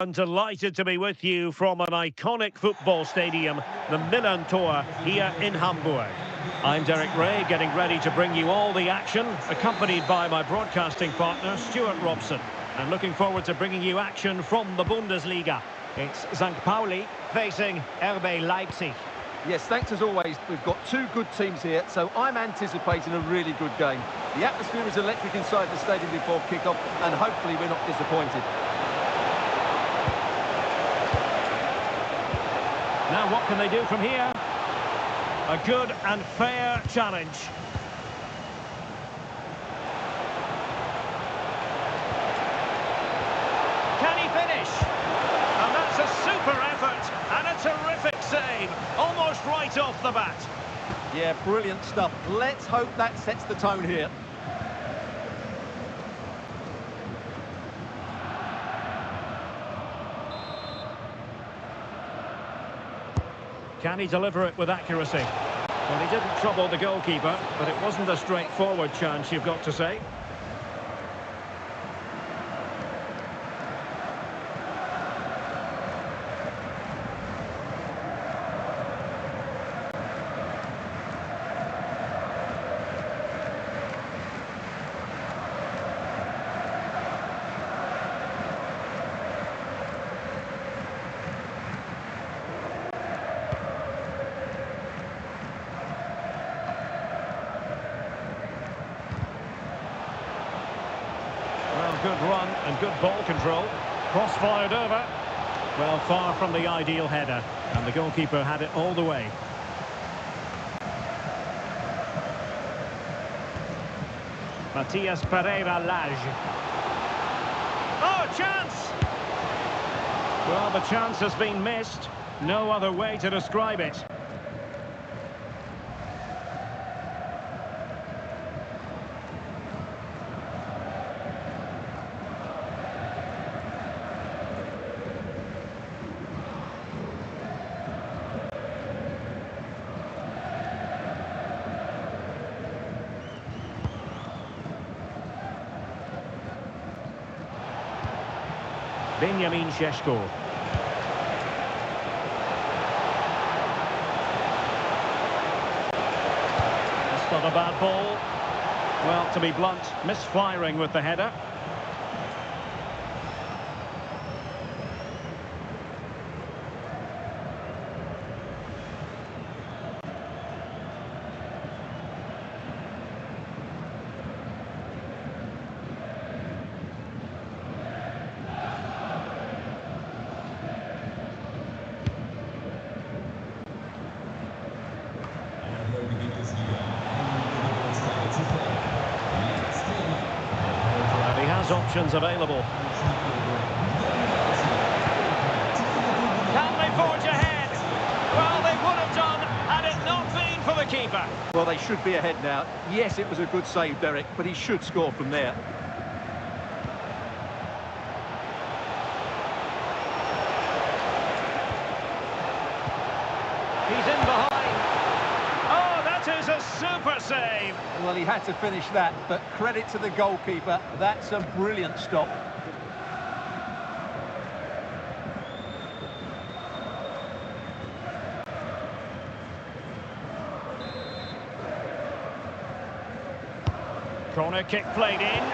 I'm delighted to be with you from an iconic football stadium, the Milan Tor, here in Hamburg. I'm Derek Ray, getting ready to bring you all the action, accompanied by my broadcasting partner, Stuart Robson. And looking forward to bringing you action from the Bundesliga. It's St. Pauli facing RB Leipzig. Yes, thanks as always. We've got two good teams here, so I'm anticipating a really good game. The atmosphere is electric inside the stadium before kick-off, and hopefully we're not disappointed. Now what can they do from here? A good and fair challenge. Can he finish? And that's a super effort and a terrific save, almost right off the bat. Yeah, brilliant stuff. Let's hope that sets the tone here. Can he deliver it with accuracy? Well, he didn't trouble the goalkeeper, but it wasn't a straightforward chance, you've got to say. Good run and good ball control. Cross-fired over. Well, far from the ideal header. And the goalkeeper had it all the way. Matthias Pereira-Lage. Oh, chance! Well, the chance has been missed. No other way to describe it. Benjamin Šeško. That's not a bad ball. Well, to be blunt, misfiring with the header. And he has options available. Can they forge ahead? Well, they would have done had it not been for the keeper. Well, they should be ahead now. Yes, it was a good save, Derek, but he should score from there. He's in behind. Oh, that is a super save. Well, he had to finish that, but credit to the goalkeeper. That's a brilliant stop. Corner kick played in.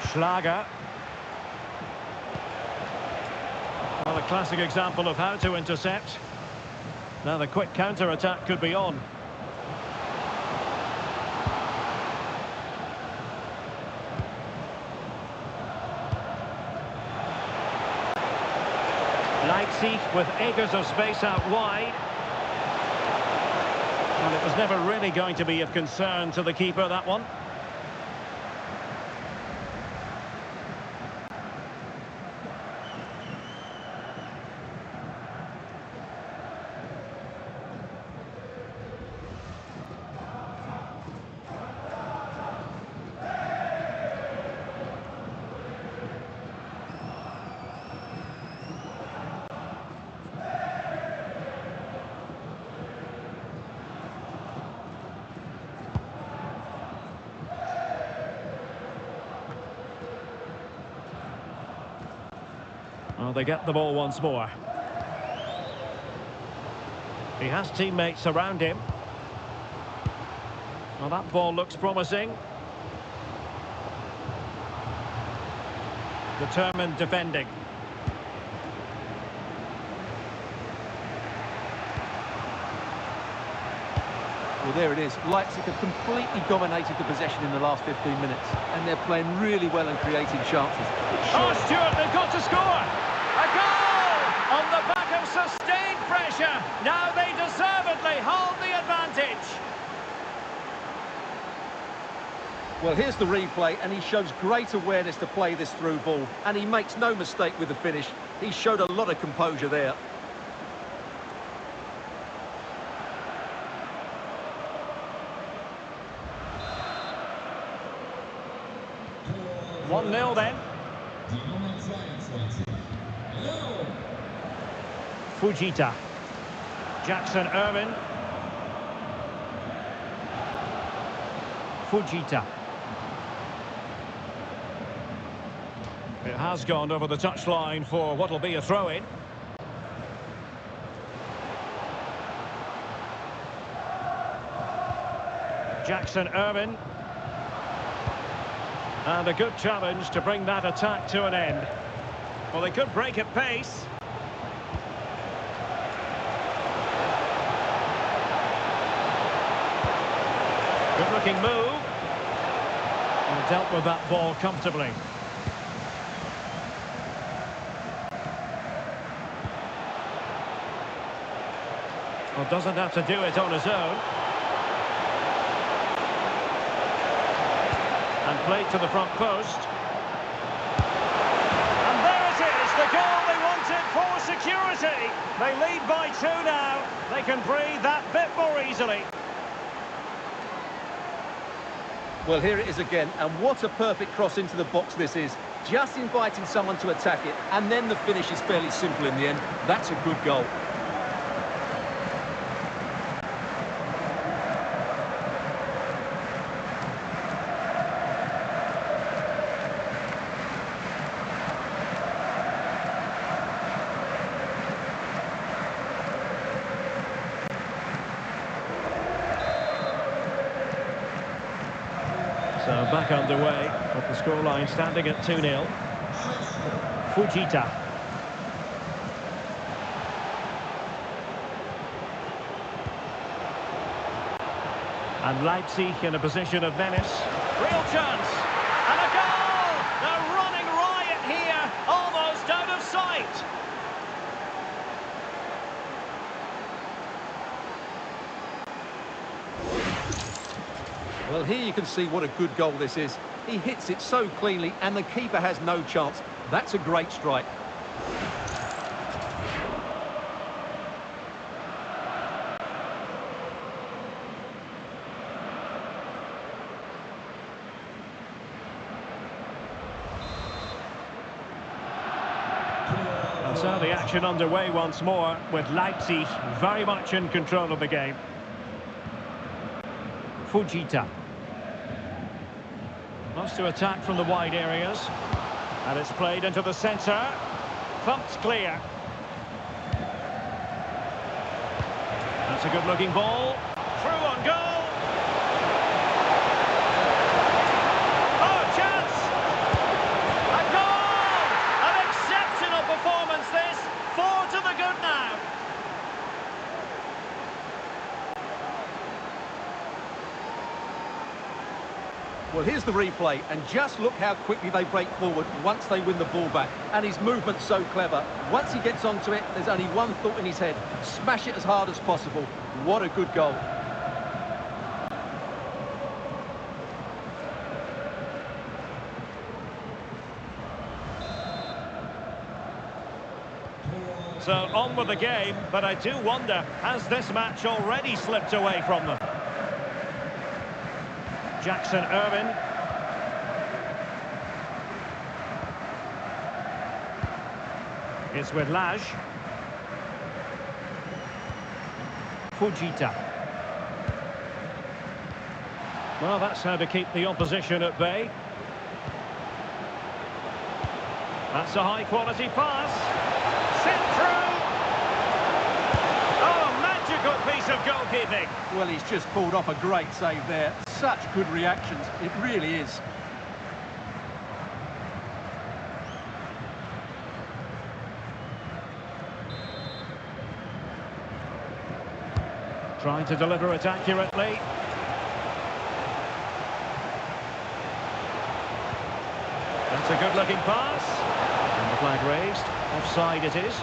Schlager. Well, a classic example of how to intercept. Now the quick counter-attack could be on. Leipzig with acres of space out wide. And it was never really going to be of concern to the keeper, that one. Well, they get the ball once more. He has teammates around him. Well, that ball looks promising. Determined defending. Well, there it is. Leipzig have completely dominated the possession in the last 15 minutes, and they're playing really well and creating chances. Oh, Stuart, they've got to score! A goal! On the back of sustained pressure. Now they deservedly hold the advantage. Well, here's the replay, and he shows great awareness to play this through ball, and he makes no mistake with the finish. He showed a lot of composure there. 1-0 then. Fujita. Jackson Irvin. Fujita. It has gone over the touchline for what will be a throw-in. Jackson Irvin. And a good challenge to bring that attack to an end. Well, they could break at pace. Good-looking move. And dealt with that ball comfortably. Well, doesn't have to do it on his own. And played to the front post. And there it is, the goal they wanted for security. They lead by 2 now. They can breathe that bit more easily. Well, here it is again, and what a perfect cross into the box this is. Just inviting someone to attack it, and then the finish is fairly simple in the end. That's a good goal. So back underway, with the scoreline standing at 2-0. Fujita. And Leipzig in a position of menace. Real chance! And a goal! They're running riot here, almost out of sight. Well, here you can see what a good goal this is. He hits it so cleanly, and the keeper has no chance. That's a great strike. And so the action underway once more, with Leipzig very much in control of the game. Fujita. Wants to attack from the wide areas. And it's played into the centre. Thumped clear. That's a good-looking ball. Through on goal. Oh, chance! A goal! An exceptional performance this. 4 to the good now. Well, here's the replay, and just look how quickly they break forward once they win the ball back. And his movement's so clever. Once he gets onto it, there's only one thought in his head. Smash it as hard as possible. What a good goal. So on with the game, but I do wonder, has this match already slipped away from them? Jackson Irvin. It's with Lage. Fujita. Well, that's how to keep the opposition at bay. That's a high-quality pass. Sent through. Oh, magical piece of goalkeeping. Well, he's just pulled off a great save there. Such good reactions. It really is. Trying to deliver it accurately. That's a good-looking pass. And the flag raised. Offside it is.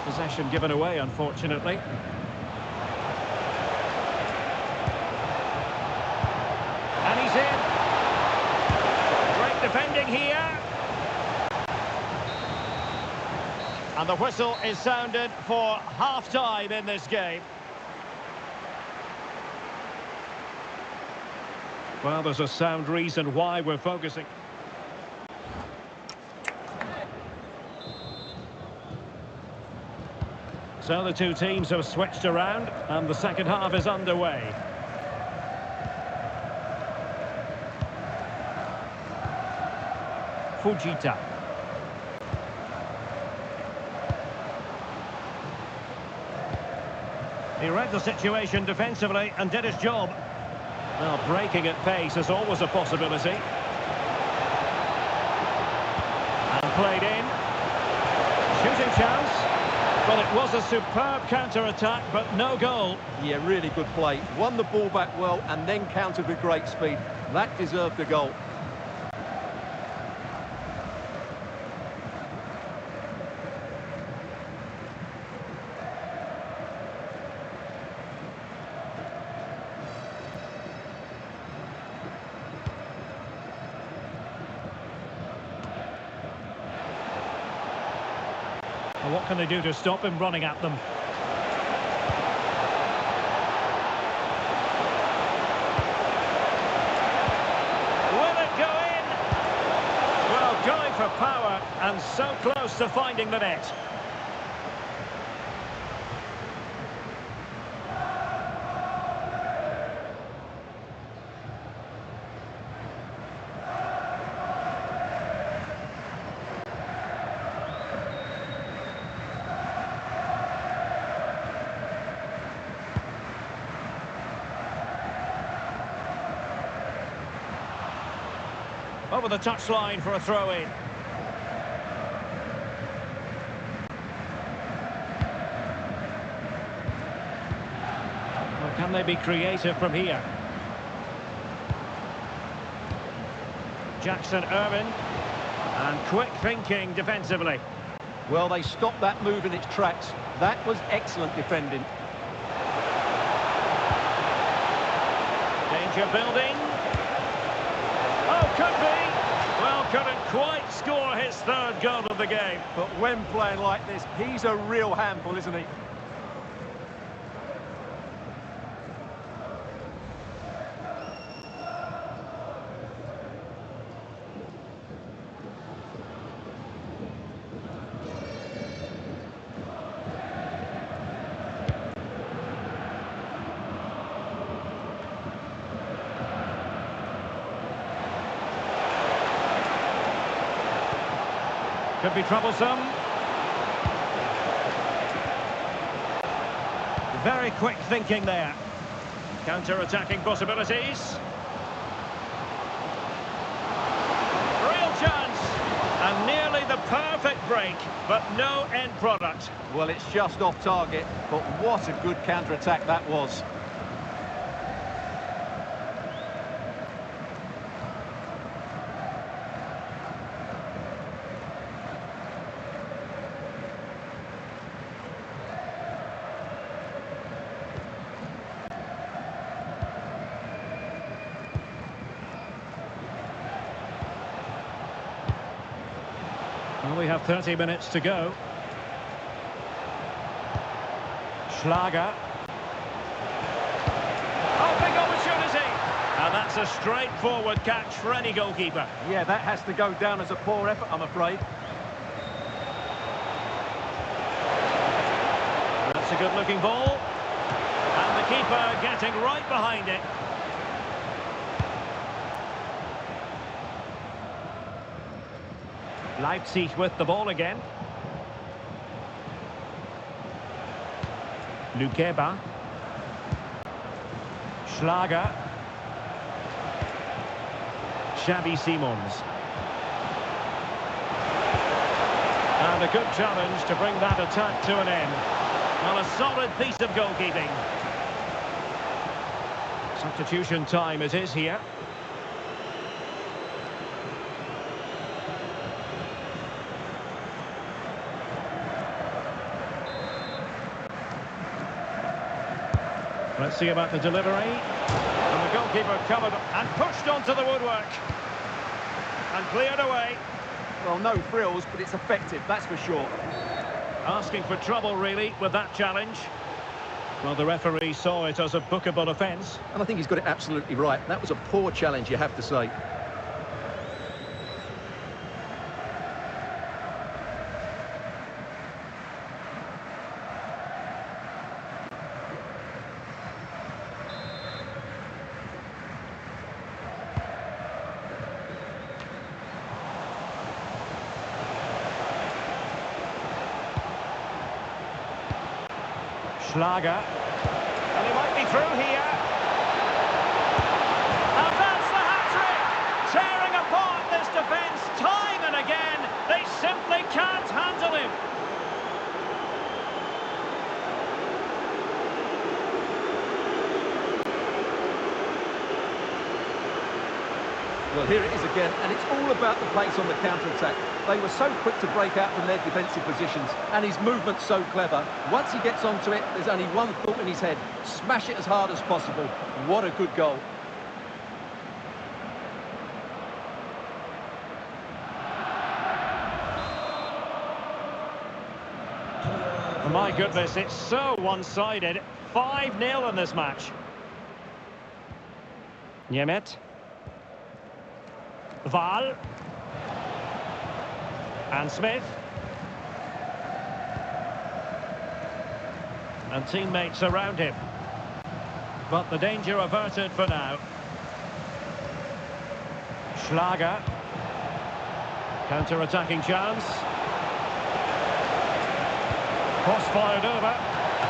Possession given away, unfortunately. And he's in. Great defending here. And the whistle is sounded for half-time in this game. Well, there's a sound reason why we're focusing. So the two teams have switched around, and the second half is underway. Fujita. He read the situation defensively and did his job. Well, breaking at pace is always a possibility. And played in. Shooting chance. Well, it was a superb counter-attack, but no goal. Yeah, really good play. Won the ball back well and then countered with great speed. That deserved a goal. Well, what can they do to stop him running at them? Will it go in? Well, going for power and so close to finding the net. Over the touchline for a throw-in. Well, can they be creative from here? Jackson Irvin. And quick thinking defensively. Well, they stopped that move in its tracks. That was excellent defending. Danger building. Oh, could be. Well, couldn't quite score his third goal of the game. But when playing like this, he's a real handful, isn't he? Could be troublesome. Very quick thinking there. Counter-attacking possibilities. Real chance. And nearly the perfect break, but no end product. Well, it's just off target, but what a good counter-attack that was. Well, we have 30 minutes to go. Schlager. Oh, big opportunity! And that's a straightforward catch for any goalkeeper. Yeah, that has to go down as a poor effort, I'm afraid. That's a good-looking ball. And the keeper getting right behind it. Leipzig with the ball again. Lukeba. Schlager. Xavi Simons. And a good challenge to bring that attack to an end. Well, a solid piece of goalkeeping. Substitution time it is here. Let's see about the delivery. And the goalkeeper covered and pushed onto the woodwork. And cleared away. Well, no frills, but it's effective, that's for sure. Asking for trouble, really, with that challenge. Well, the referee saw it as a bookable offence. And I think he's got it absolutely right. That was a poor challenge, you have to say. Schlager. And he might be through here. And that's the hat-trick! Tearing apart this defence time and again. They simply can't handle him. Well, here it is again, and it's all about the pace on the counter-attack. They were so quick to break out from their defensive positions, and his movement's so clever. Once he gets onto it, there's only one thought in his head. Smash it as hard as possible. What a good goal. My goodness, it's so one-sided. 5-0 in this match. Niemet. Val. And Smith. And teammates around him. But the danger averted for now. Schlager. Counter-attacking chance. Cross fired over.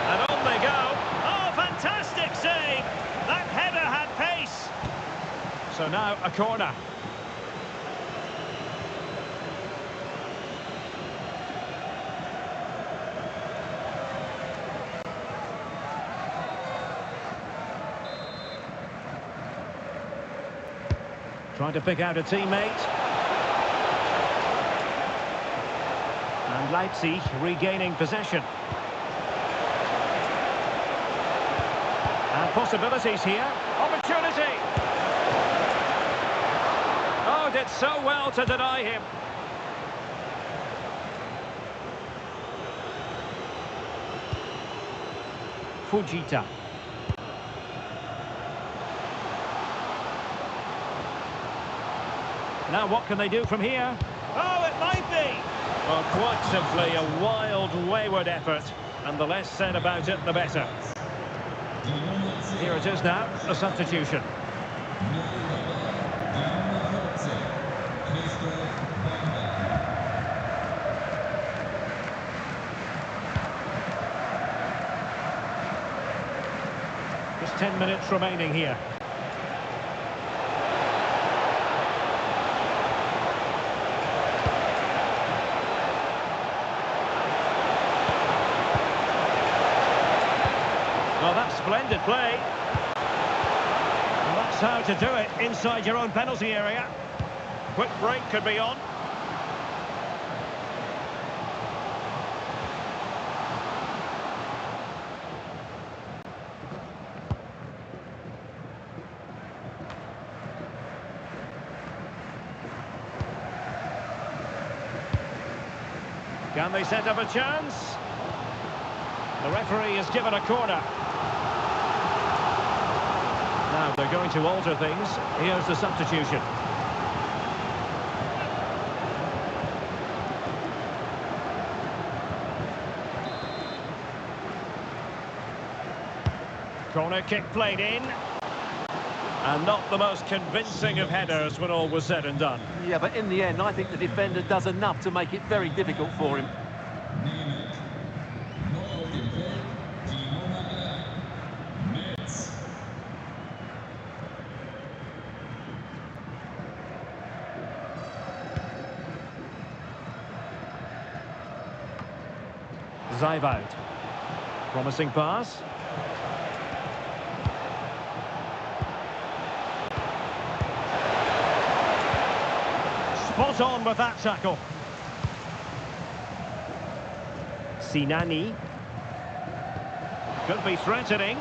And on they go. Oh, fantastic save! That header had pace. So now a corner. Trying to pick out a teammate. And Leipzig regaining possession. And possibilities here. Opportunity! Oh, did so well to deny him. Fujita. Now what can they do from here? Oh, it might be! Well, quite simply a wild, wayward effort. And the less said about it, the better. Here it is now, a substitution. Just 10 minutes remaining here. Well, that's splendid play. And that's how to do it inside your own penalty area. Quick break could be on. Can they set up a chance? The referee has given a corner. Now they're going to alter things. Here's the substitution. Corner kick played in. And not the most convincing of headers when all was said and done. Yeah, but in the end, I think the defender does enough to make it very difficult for him. Zeibold. Promising pass. Spot on with that tackle. Sinani. Could be threatening.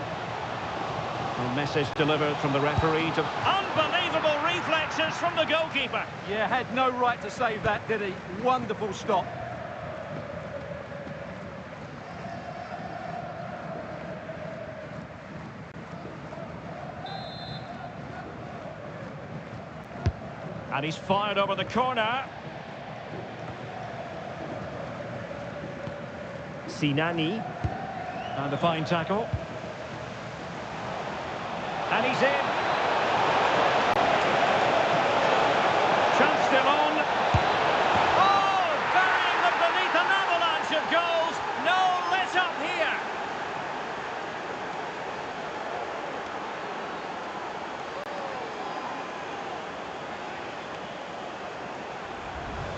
A message delivered from the referee to... Unbelievable reflexes from the goalkeeper. Yeah, had no right to save that, did he? Wonderful stop. And he's fired over the corner. Sinani. And a fine tackle. And he's in. Chance still on. Oh, burying them beneath an avalanche of goals. No let up here.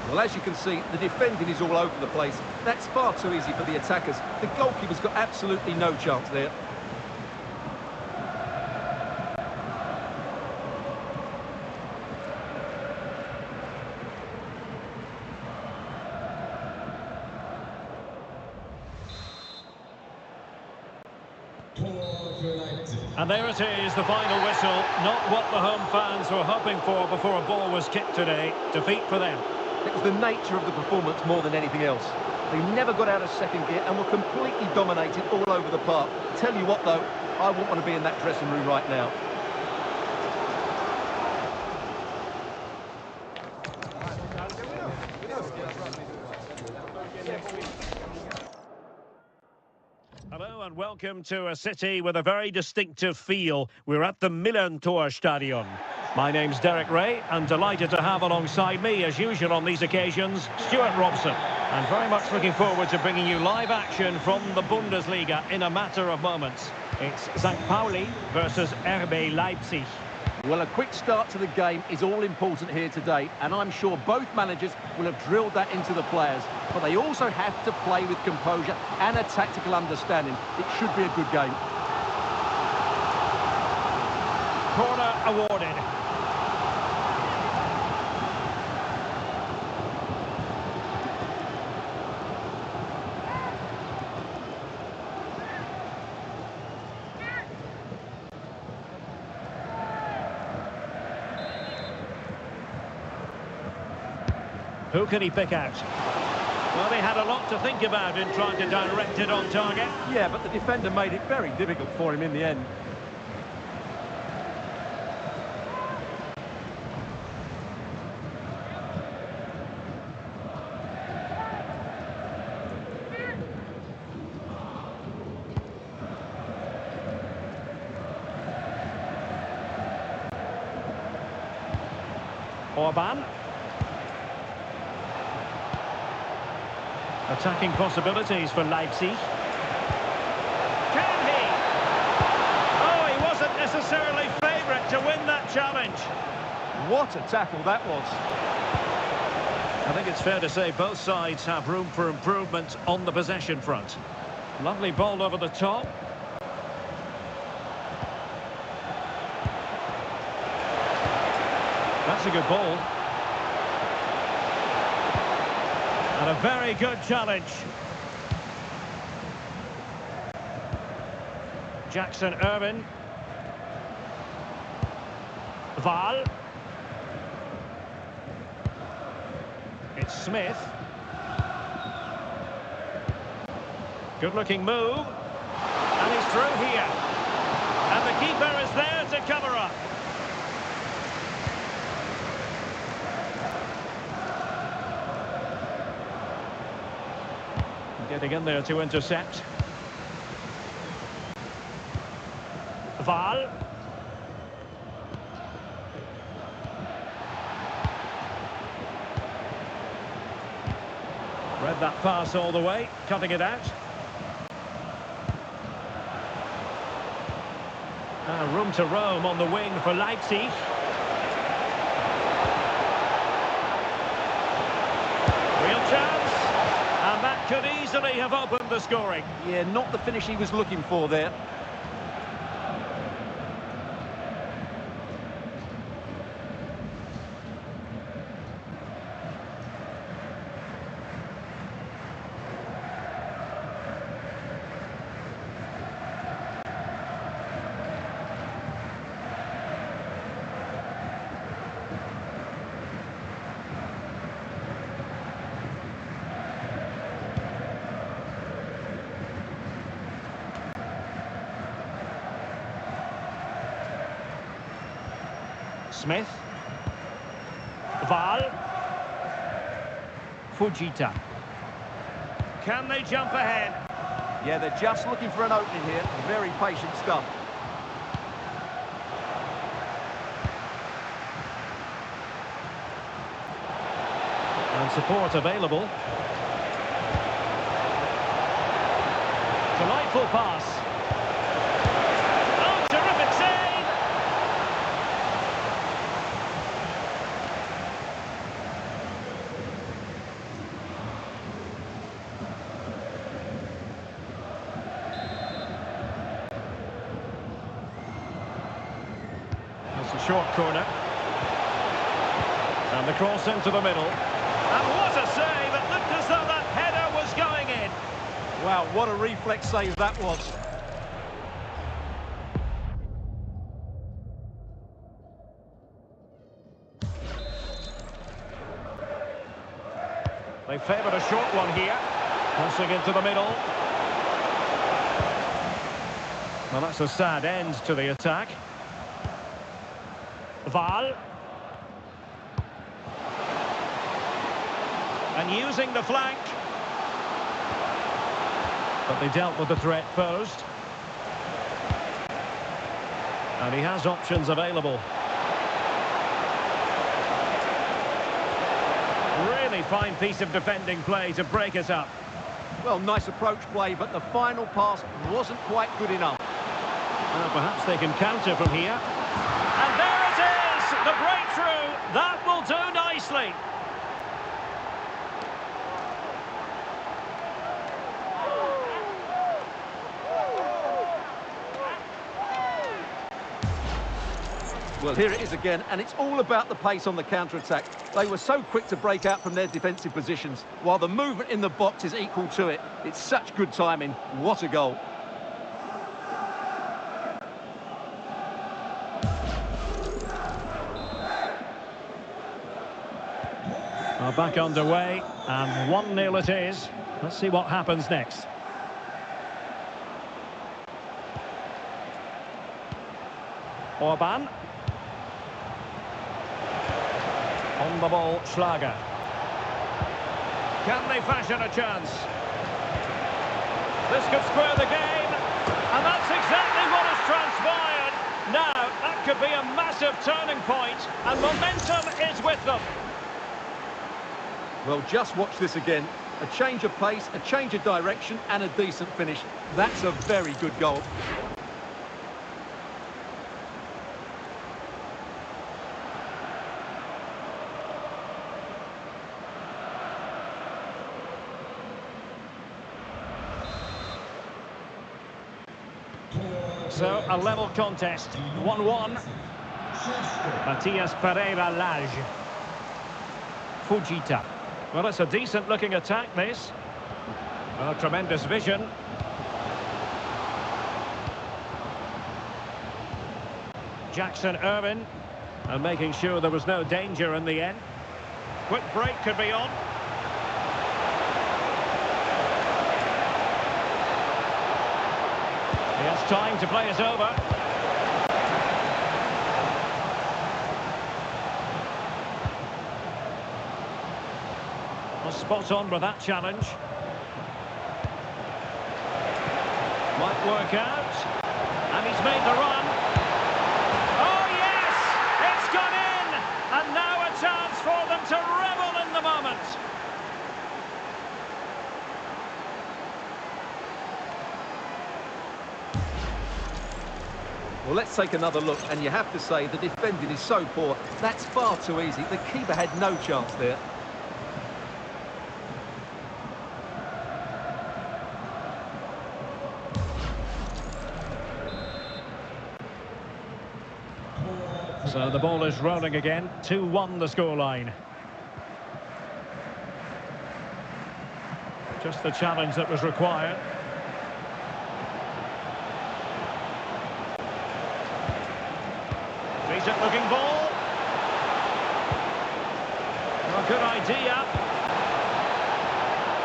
Well, as you can see, the defending is all over the place. That's far too easy for the attackers. The goalkeeper's got absolutely no chance there. And there it is, the final whistle. Not what the home fans were hoping for before a ball was kicked today. Defeat for them. It was the nature of the performance more than anything else. They never got out of second gear and were completely dominated all over the park. Tell you what, though, I wouldn't want to be in that dressing room right now. Hello and welcome to a city with a very distinctive feel. We're at the Millantor Stadion. My name's Derek Ray, and delighted to have alongside me, as usual on these occasions, Stuart Robson. And very much looking forward to bringing you live action from the Bundesliga in a matter of moments. It's St. Pauli versus RB Leipzig. Well, a quick start to the game is all important here today, and I'm sure both managers will have drilled that into the players. But they also have to play with composure and a tactical understanding. It should be a good game. Corner awarded. Who can he pick out? Well, they had a lot to think about in trying to direct it on target. Yeah, but the defender made it very difficult for him in the end. Orban. Attacking possibilities for Leipzig. Can he? Oh, he wasn't necessarily favourite to win that challenge. What a tackle that was. I think it's fair to say both sides have room for improvement on the possession front. Lovely ball over the top. That's a good ball. And a very good challenge. Jackson Irvin. Val. It's Smith. Good looking move. And he's through here. And the keeper is there to cover Getting in there to intercept. Val. Read that pass all the way, cutting it out. Room to roam on the wing for Leipzig. Real chance. And that could easily have opened the scoring. Yeah, not the finish he was looking for there. Smith. Val. Fujita. Can they jump ahead? Yeah, they're just looking for an opening here. Very patient stuff. And support available. Delightful pass. Oh, terrific save! That's a short corner. And the cross into the middle. And what a save! It looked as though that header was going in. Wow, what a reflex save that was. They favoured a short one here. Crossing into the middle. Well, that's a sad end to the attack. Val. And using the flank. But they dealt with the threat posed. And he has options available. Really fine piece of defending play to break it up. Well, nice approach play, but the final pass wasn't quite good enough. Well, perhaps they can counter from here. And there it is! The breakthrough! That will do nicely. Well, here it is again, and it's all about the pace on the counter-attack. They were so quick to break out from their defensive positions, while the movement in the box is equal to it. It's such good timing. What a goal. Well, back underway, and 1-0 it is. Let's see what happens next. Orban. On the ball, Schlager. Can they fashion a chance? This could square the game, and that's exactly what has transpired. Now, that could be a massive turning point, and momentum is with them. Well, just watch this again. A change of pace, a change of direction, and a decent finish. That's a very good goal. So, a level contest, 1-1. Matias Pereira Lage. Fujita. Well, it's a decent-looking attack, this. Oh, tremendous vision. Jackson Irvin. And making sure there was no danger in the end. Quick break could be on. He has time to play it over. Well, spot on with that challenge. Might work out. And he's made the run. Oh, yes! It's gone in! And now a chance for them to revel in the moment. Well, let's take another look, and you have to say the defending is so poor. That's far too easy. The keeper had no chance there. So the ball is rolling again. 2-1 the scoreline. Just the challenge that was required. Decent looking ball. Well, good idea.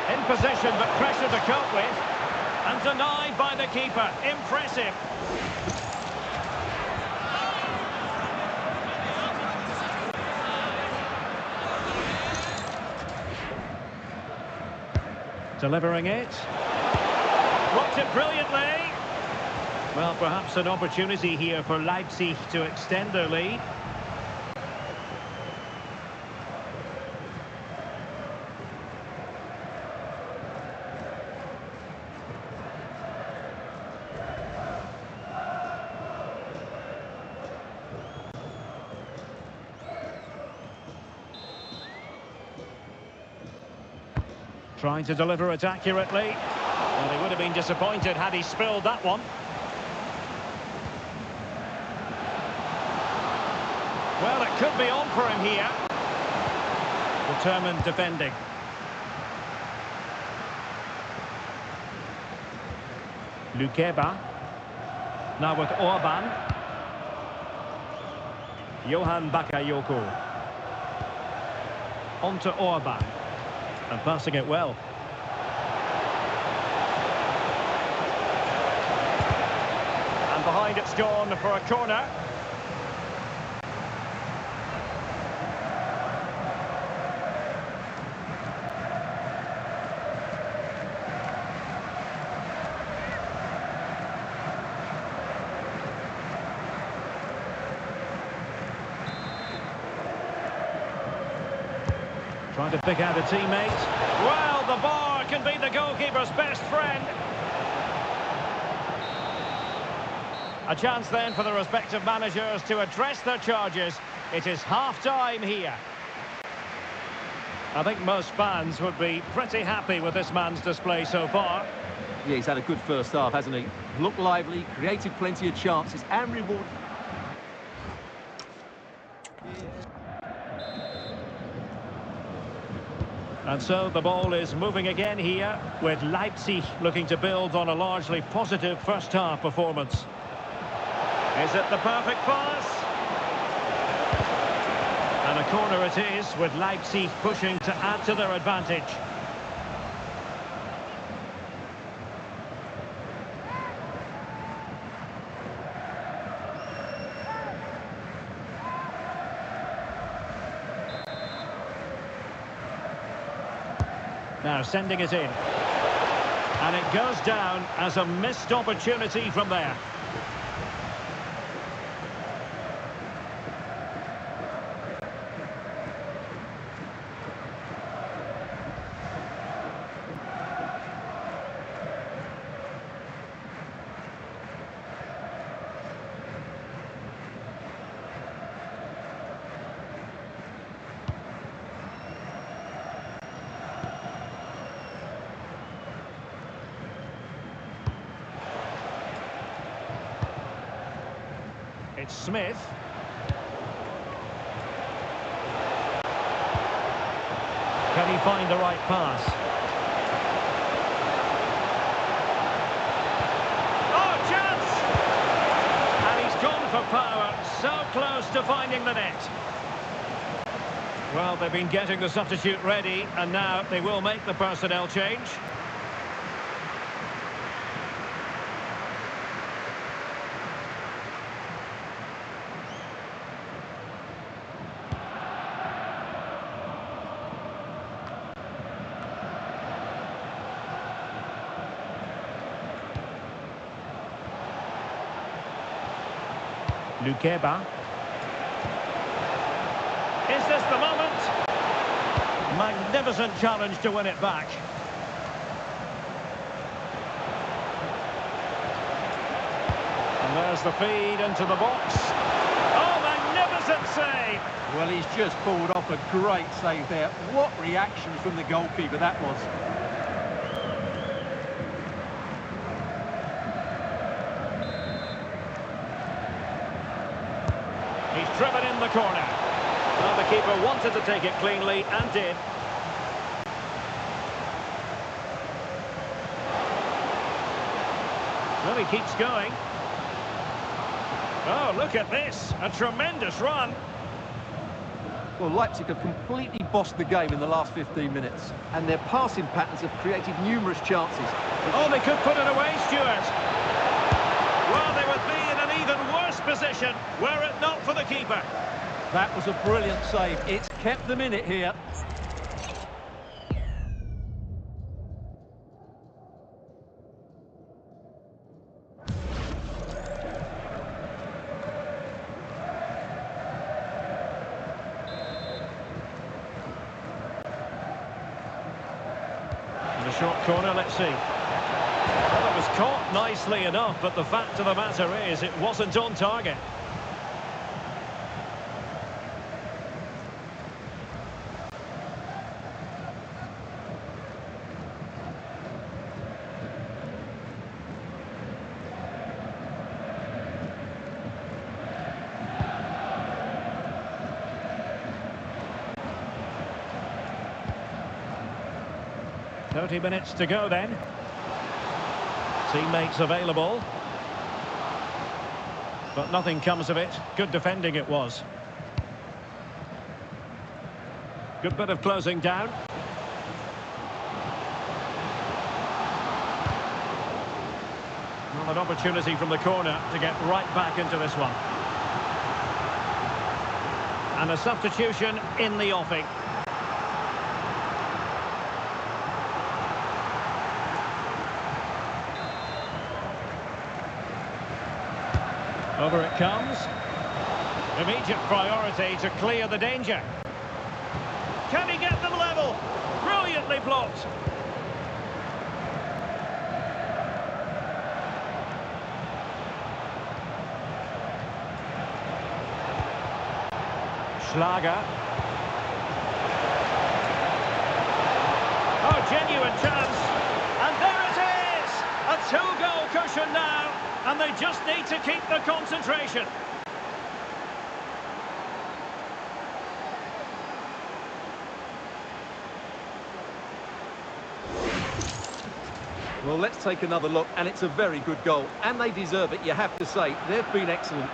In possession, but pressure to cope with. And denied by the keeper. Impressive. Delivering it. Blocked it brilliantly. Well, perhaps an opportunity here for Leipzig to extend their lead. Trying to deliver it accurately. Well, he would have been disappointed had he spilled that one. Well, it could be on for him here. Determined defending. Lukeba. Now with Orban. Johan Bakayoko. On to Orban. And passing it well. And behind it's gone for a corner. Trying to pick out a teammate. Well, the bar can be the goalkeeper's best friend. A chance then for the respective managers to address their charges. It is half-time here. I think most fans would be pretty happy with this man's display so far. Yeah, he's had a good first half, hasn't he? Looked lively, created plenty of chances and rewarded. And so the ball is moving again here, with Leipzig looking to build on a largely positive first-half performance. Is it the perfect pass? And a corner it is, with Leipzig pushing to add to their advantage. Now sending it in. And it goes down as a missed opportunity from there. It's Smith. Can he find the right pass? Oh, chance! And he's gone for power, so close to finding the net. Well, they've been getting the substitute ready, and now they will make the personnel change. Lukeba. Is this the moment? Magnificent challenge to win it back. And there's the feed into the box. Oh, magnificent save! Well, he's just pulled off a great save there. What reaction from the goalkeeper that was. He's driven in the corner. Well, the keeper wanted to take it cleanly and did. Well, he keeps going. Oh, look at this. A tremendous run. Well, Leipzig have completely bossed the game in the last 15 minutes, and their passing patterns have created numerous chances. Oh, they could put it away, Stuart. Well, they would be in an even worse position were it not for the keeper. That was a brilliant save. It's kept them in it here. The short corner, let's see. Well, it was caught nicely enough, but the fact of the matter is it wasn't on target. .30 minutes to go then. Teammates available. But nothing comes of it. Good defending it was. Good bit of closing down. Well, an opportunity from the corner to get right back into this one. And a substitution in the offing. Over it comes. Immediate priority to clear the danger. Can he get them level? Brilliantly blocked. Schlager. Oh, genuine chance. And there it is! A two-goal cushion now. And they just need to keep the concentration. Well, let's take another look, and it's a very good goal. And they deserve it, you have to say. They've been excellent.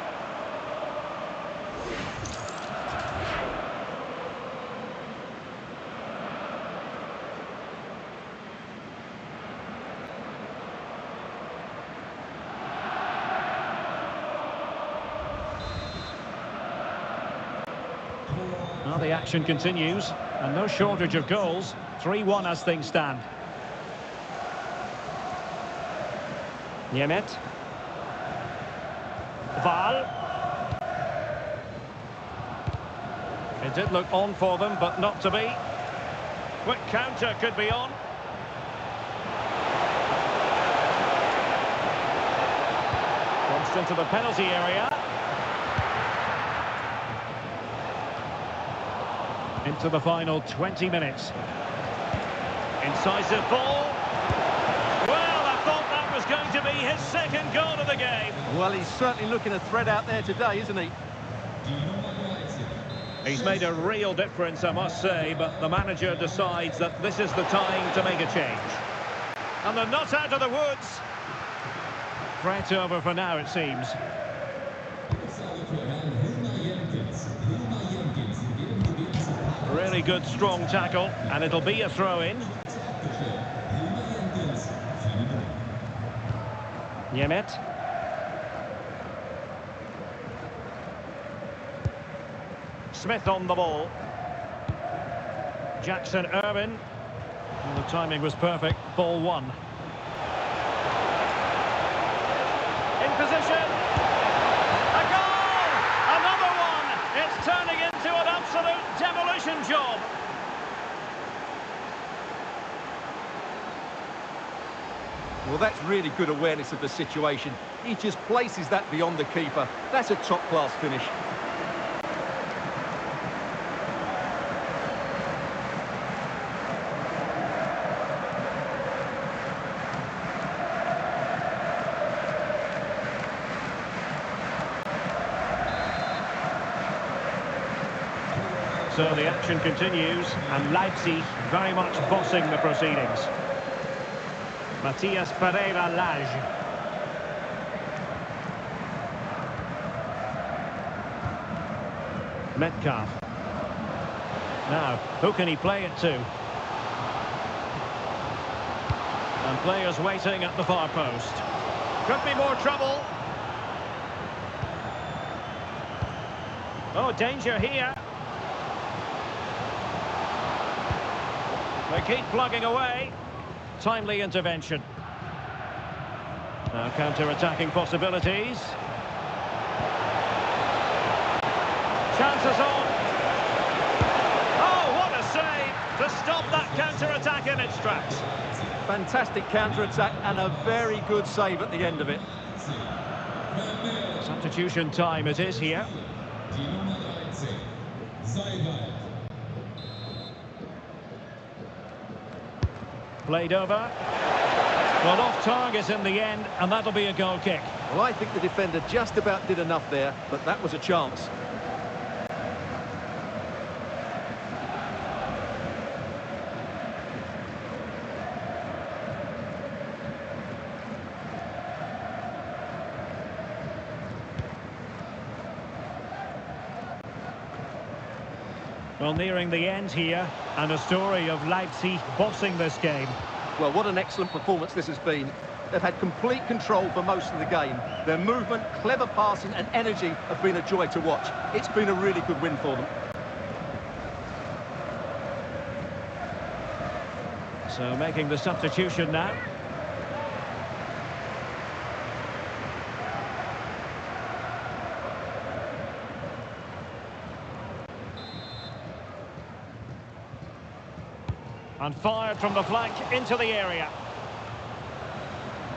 Well, the action continues, and no shortage of goals. 3-1 as things stand. Niemet. Val. It did look on for them, but not to be. Quick counter could be on. Crossed into the penalty area. Into the final 20 minutes. Incisive ball. Well, I thought that was going to be his second goal of the game. Well, he's certainly looking a threat out there today, isn't he? He's made a real difference, I must say, but the manager decides that this is the time to make a change. And they're not out of the woods. Threat over for now, it seems. Really good, strong tackle, and it'll be a throw-in. Niemet. Smith on the ball. Jackson Irvin. And the timing was perfect. Ball one. In position. A goal! Fine job. Well, that's really good awareness of the situation. He just places that beyond the keeper. That's a top-class finish. So the action continues, and Leipzig very much bossing the proceedings. Matthias Pereira-Lage. Metcalf. Now, who can he play it to? And players waiting at the far post. Could be more trouble. Oh, danger here. They keep plugging away. Timely intervention. Now counter-attacking possibilities. Chances on. Oh, what a save to stop that counter-attack in its tracks. Fantastic counter-attack and a very good save at the end of it. Substitution time it is here. Played over. Well, off target in the end, and that'll be a goal kick. Well, I think the defender just about did enough there, but that was a chance. Well, nearing the end here, and a story of Leipzig bossing this game. Well, what an excellent performance this has been. They've had complete control for most of the game. Their movement, clever passing and energy have been a joy to watch. It's been a really good win for them. So making the substitution now. And fired from the flank into the area.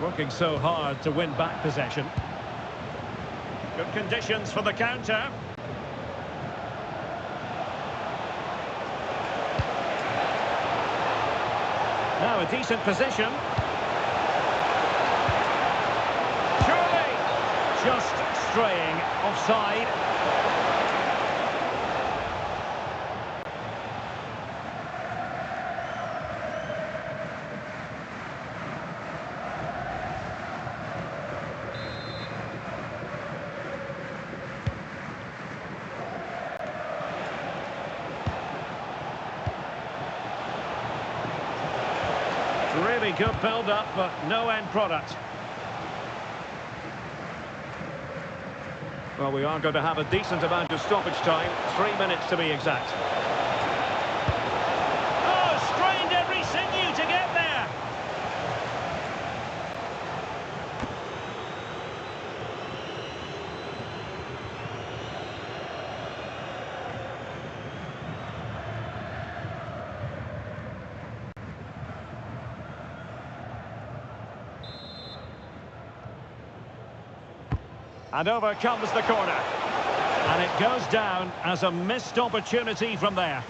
Working so hard to win back possession. Good conditions for the counter. Now a decent position. Surely just straying offside. Really good build-up, but no end product. Well, we are going to have a decent amount of stoppage time. 3 minutes to be exact. Oh, strained every sinew to get there. And over comes the corner. And it goes down as a missed opportunity from there.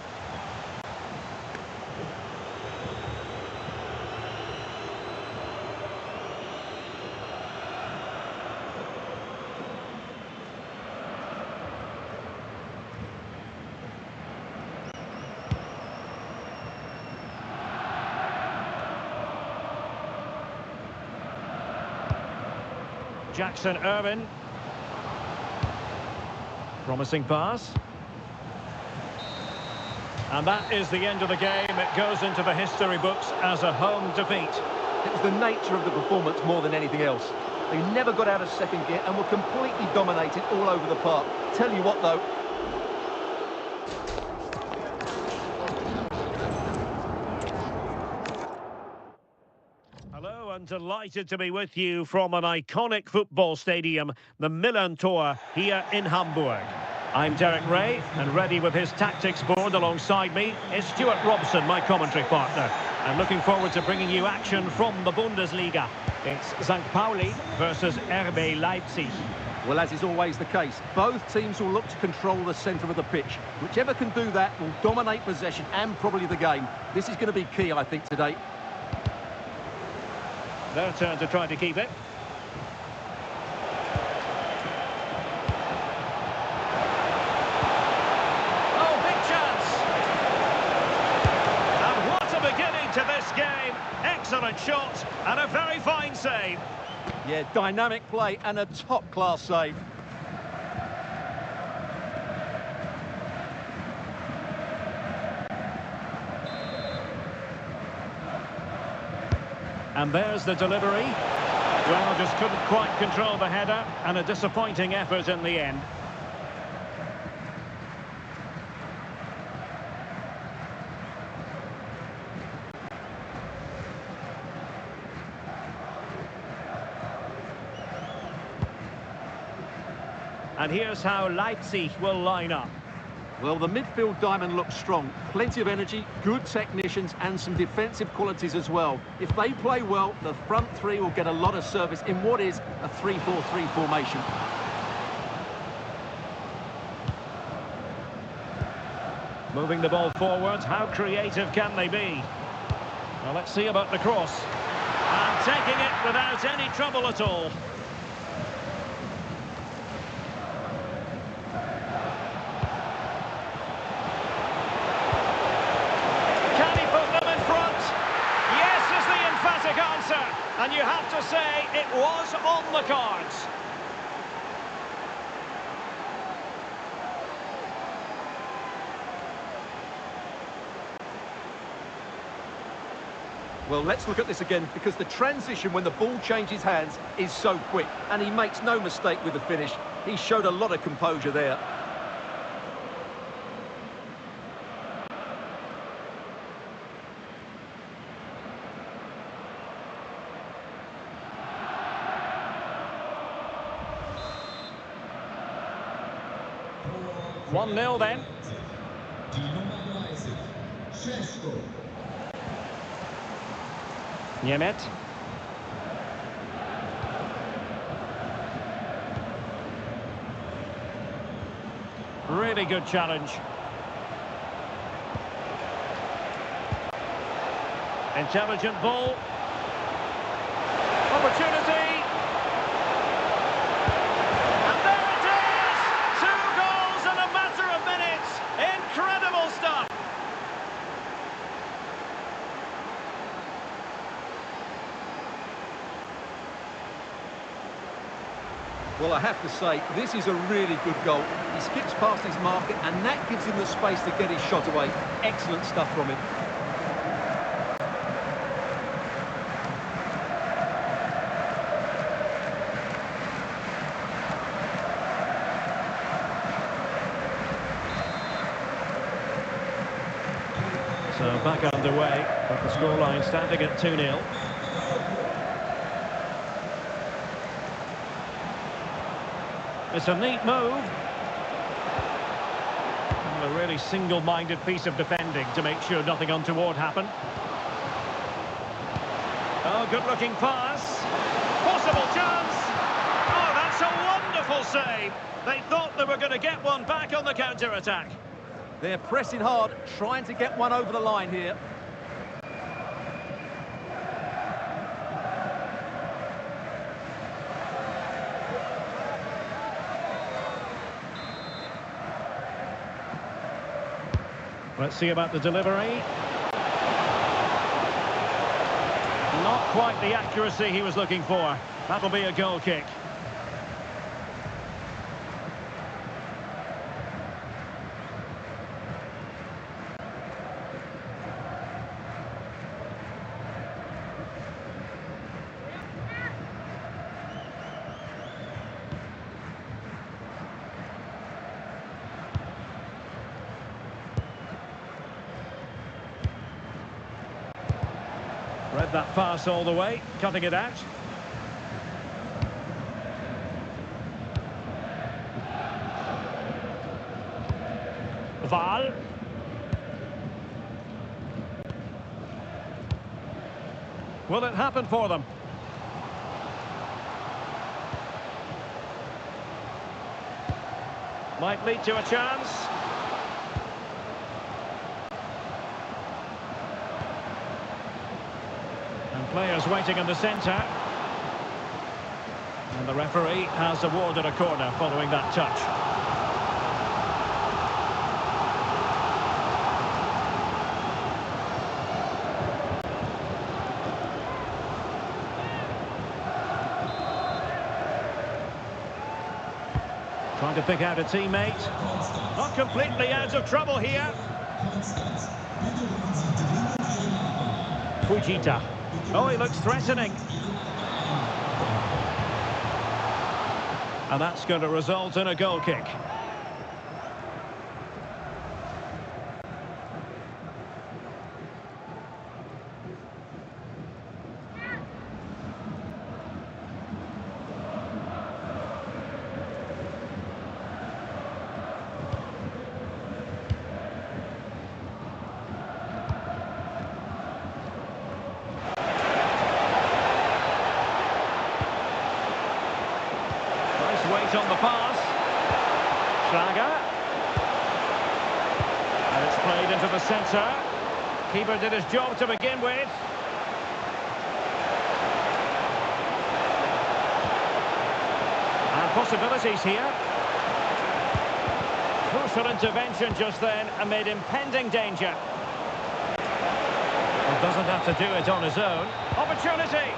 Jackson Irvin. Promising pass. And that is the end of the game. It goes into the history books as a home defeat. It was the nature of the performance more than anything else. They never got out of second gear and were completely dominated all over the park. Tell you what, though. Hello, and delighted to be with you from an iconic football stadium, the Millantor, here in Hamburg. I'm Derek Ray, and ready with his tactics board alongside me is Stuart Robson, my commentary partner. I'm looking forward to bringing you action from the Bundesliga. It's St. Pauli versus RB Leipzig. Well, as is always the case, both teams will look to control the centre of the pitch. Whichever can do that will dominate possession and probably the game. This is going to be key, I think, today. Their turn to try to keep it. Oh, big chance! And what a beginning to this game. Excellent shot and a very fine save. Yeah, dynamic play and a top-class save. And there's the delivery. Well, just couldn't quite control the header, and a disappointing effort in the end. And here's how Leipzig will line up. Well, the midfield diamond looks strong. Plenty of energy, good technicians, and some defensive qualities as well. If they play well, the front three will get a lot of service in what is a 3-4-3 formation. Moving the ball forward, how creative can they be? Well, let's see about the cross. And taking it without any trouble at all. And you have to say, it was on the cards. Well, let's look at this again, because the transition when the ball changes hands is so quick, and he makes no mistake with the finish. He showed a lot of composure there. One 0 then. Niemet. Really good challenge. Intelligent ball. Opportunity. Incredible stuff! Well, I have to say, this is a really good goal. He skips past his marker, and that gives him the space to get his shot away. Excellent stuff from him. So back underway, with the scoreline standing at 2-0. It's a neat move. And a really single-minded piece of defending to make sure nothing untoward happened. Oh, good-looking pass. Possible chance. Oh, that's a wonderful save. They thought they were going to get one back on the counter-attack. They're pressing hard, trying to get one over the line here. Let's see about the delivery. Not quite the accuracy he was looking for. That'll be a goal kick. Read that pass all the way, cutting it out. Val. Will it happen for them? Might lead to a chance. And players waiting in the centre. And the referee has awarded a corner following that touch. Trying to pick out a teammate. Not completely out of trouble here. Fujita. Oh, he looks threatening. And that's going to result in a goal kick. Weight on the pass. Schlager. And it's played into the centre. Keeper did his job to begin with. And possibilities here. Crucial intervention just then amid impending danger. Well, doesn't have to do it on his own. Opportunity!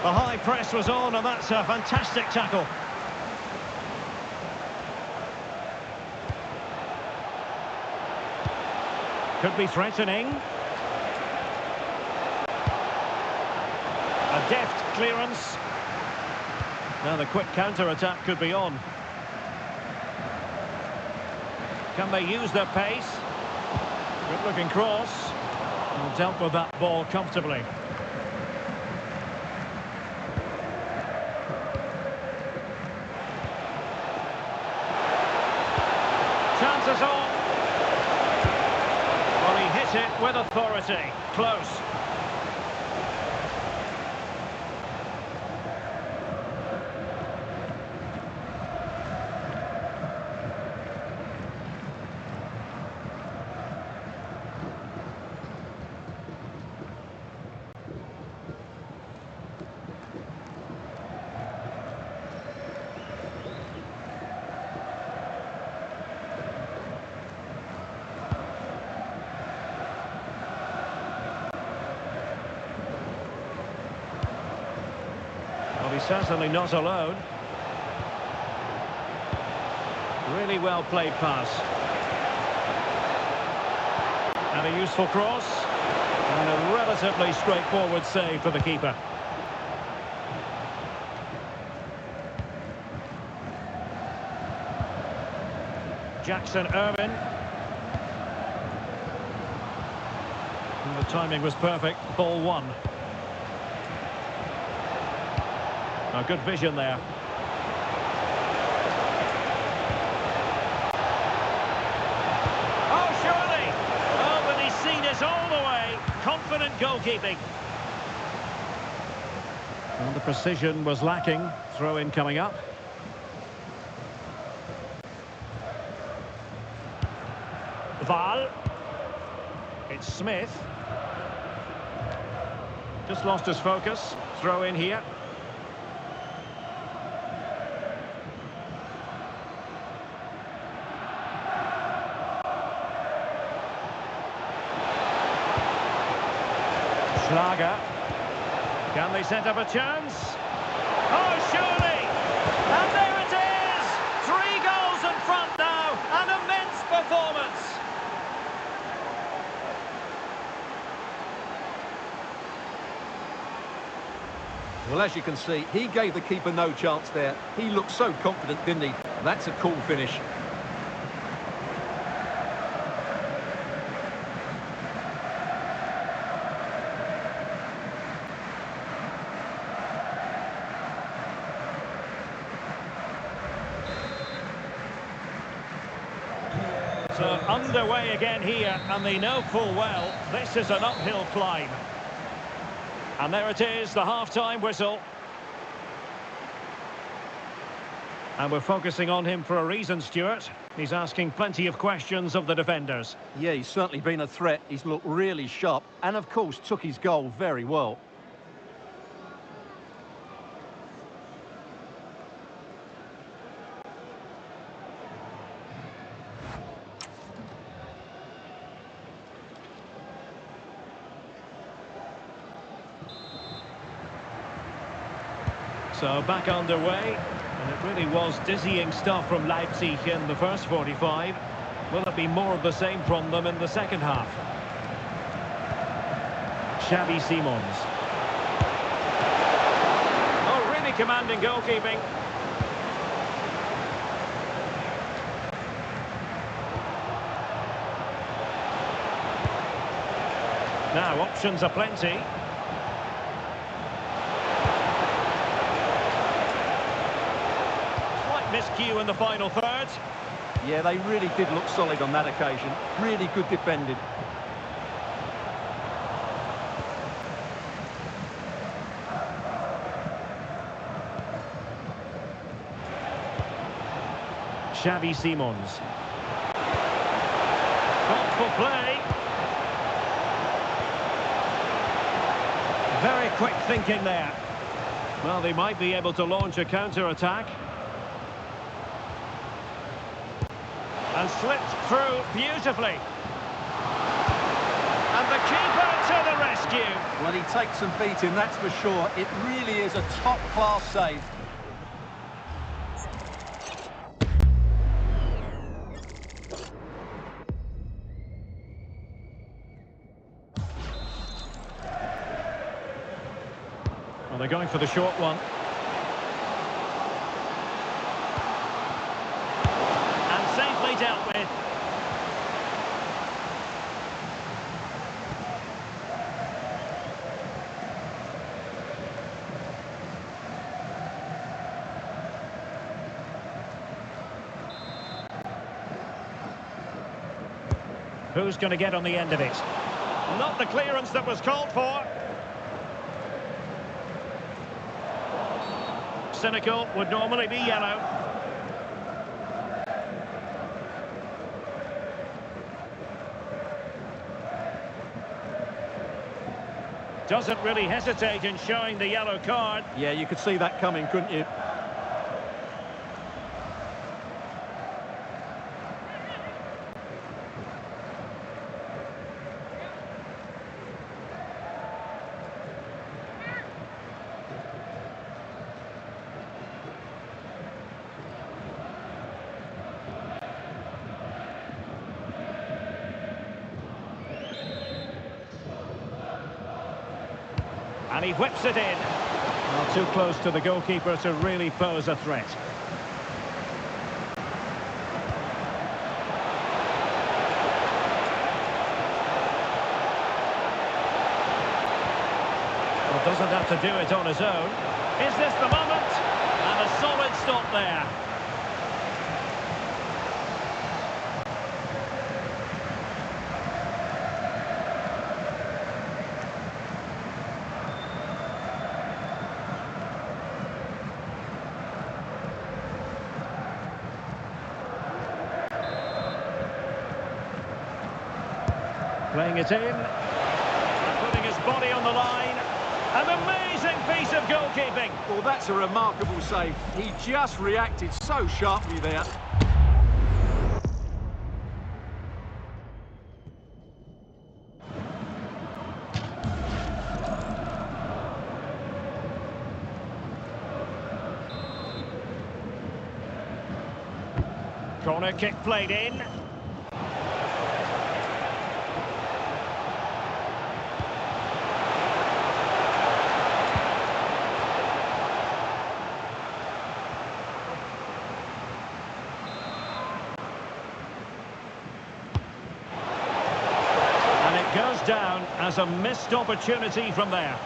The high press was on, and that's a fantastic tackle. Could be threatening. A deft clearance. Now the quick counter-attack could be on. Can they use their pace? Good-looking cross. And dealt with that ball comfortably. Chances on. Well, he hit it with authority. Close. Well, he's certainly not alone. Really well played pass. And a useful cross. And a relatively straightforward save for the keeper. Jackson Irvin. And the timing was perfect. Ball one. Oh, good vision there. Oh, surely! Oh, but he's seen it all the way. Confident goalkeeping. And the precision was lacking. Throw-in coming up. Val. It's Smith. Just lost his focus. Throw-in here. Schlager. Can they set up a chance? Oh, surely! And there it is! 3 goals in front now. An immense performance. Well, as you can see, he gave the keeper no chance there. He looked so confident, didn't he? And that's a cool finish. So underway again here, and they know full well this is an uphill climb. And there it is, the half-time whistle. And we're focusing on him for a reason, Stuart. He's asking plenty of questions of the defenders. Yeah, he's certainly been a threat. He's looked really sharp and, of course, took his goal very well. So back underway, and it really was dizzying stuff from Leipzig in the first 45. Will it be more of the same from them in the second half? Xavi Simons. Oh, really commanding goalkeeping. Now, options are plenty. Miscue in the final third. Yeah, they really did look solid on that occasion. Really good defending. Xavi Simons. Thoughtful play. Very quick thinking there. Well, they might be able to launch a counter-attack. And slipped through beautifully. And the keeper to the rescue. Well, he takes some beating, that's for sure. It really is a top-class save. Well, they're going for the short one. Dealt with. Who's going to get on the end of it? Not the clearance that was called for. Cynical would normally be yellow. Doesn't really hesitate in showing the yellow card. Yeah, you could see that coming, couldn't you? And he whips it in. Well, too close to the goalkeeper to really pose a threat. Well, doesn't have to do it on his own. Is this the moment? And a solid stop there. Playing it in, putting his body on the line. An amazing piece of goalkeeping. Well, that's a remarkable save. He just reacted so sharply there. Corner kick played in. Goes down as a missed opportunity from there.